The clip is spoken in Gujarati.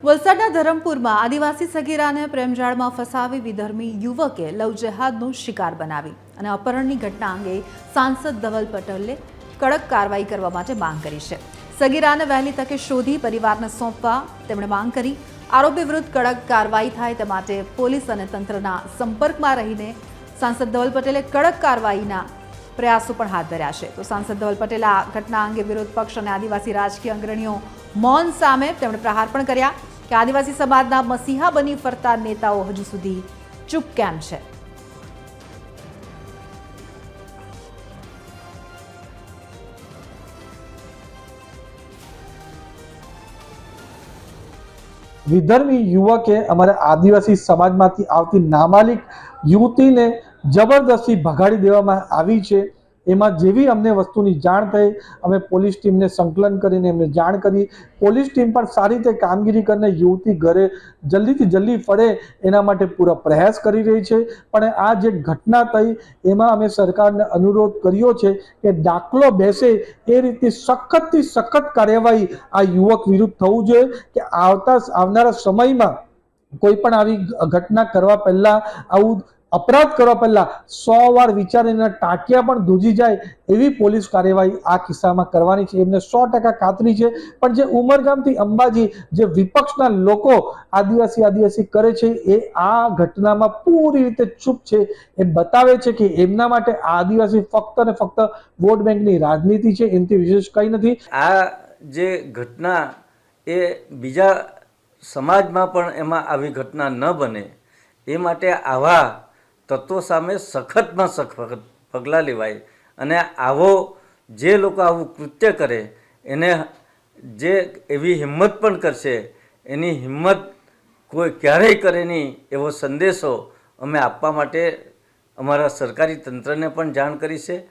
વલસાડના ધરમપુરમાં આદિવાસી સગીરાને પ્રેમજાળમાં ફસાવી વિધર્મી યુવકે લવ જેહાદનો શિકાર બનાવી અને અપહરણની ઘટના અંગે સાંસદ ધવલ પટેલે કડક કાર્યવાહી કરવા માટે માંગ કરી છે। સગીરાને વહેલી તકે શોધી પરિવારને સોંપવા તેમણે માંગ કરી। આરોપી વિરુદ્ધ કડક કાર્યવાહી થાય તે માટે પોલીસ અને તંત્રના સંપર્કમાં રહીને સાંસદ ધવલ પટેલે કડક કાર્યવાહીના પ્રયાસો પણ હાથ ધર્યા છે। તો સાંસદ ધવલ પટેલે આ ઘટના અંગે વિરોધ પક્ષ અને આદિવાસી રાજકીય અગ્રણીઓ મૌન સામે તેમણે પ્રહાર પણ કર્યા કે આદિવાસી સમાજના મસીહા બની ફરતા નેતાઓ હજુ સુધી ચૂપ કેમ છે। વિધર્મી યુવકે અમારા આદિવાસી સમાજમાંથી આવતી નાબાલિગ યુવતીને જબરદસ્તી ભગાડી દેવામાં આવી છે। એમાં જેવી અમને વસ્તુની જાણ થઈ અમે પોલીસ ટીમને સંકલન કરીને એમને જાણ કરી। પોલીસ ટીમ પણ સારી રીતે કામગીરી કરીને યુવતી ઘરે જલ્દીથી જલ્દી ફરે એના માટે પૂરો પ્રયાસ કરી રહી છે। પણ આ જે ઘટના થઈ એમાં અમે સરકારને અનુરોધ કર્યો છે કે દાખલો બેસે એ રીતે સખતથી સખત કાર્યવાહી આ યુવક વિરુદ્ધ થવું જોઈએ કે આવનારા સમયમાં કોઈ પણ આવી ઘટના કરવા પહેલા આવું अपराध करवा पहला 100 વાર विचारीने टाटिया पण दूजी जाए एवी पोलीस कार्यवाही आ किस्सामां करवानी छे। एमने 100% खातरी छे। पण जे उमरगामथी अंबाजी जे विपक्षना लोको आदिवासी करे छे ए आ घटनामां पूरी रीते चूप छे। ए बतावे छे के एमना माटे आदिवासी फक्त ने फक्त वोट बेंकनी राजनीति छे, एमथी विशेष कई नथी। आ जे घटना ए बीजा समाजमां पण एमां आवी घटना न बने ए माटे आवा तत्वों सामे सखतमां सखत पगलां लेवाय अने आवो जे लोको आवुं कृत्य करे एने जे एवी हिम्मत पण करशे एनी हिम्मत कोई क्यारेय करे नहीं एवो संदेशो अमे आपवा माटे अमारा सरकारी तंत्रने पण जाण करी छे।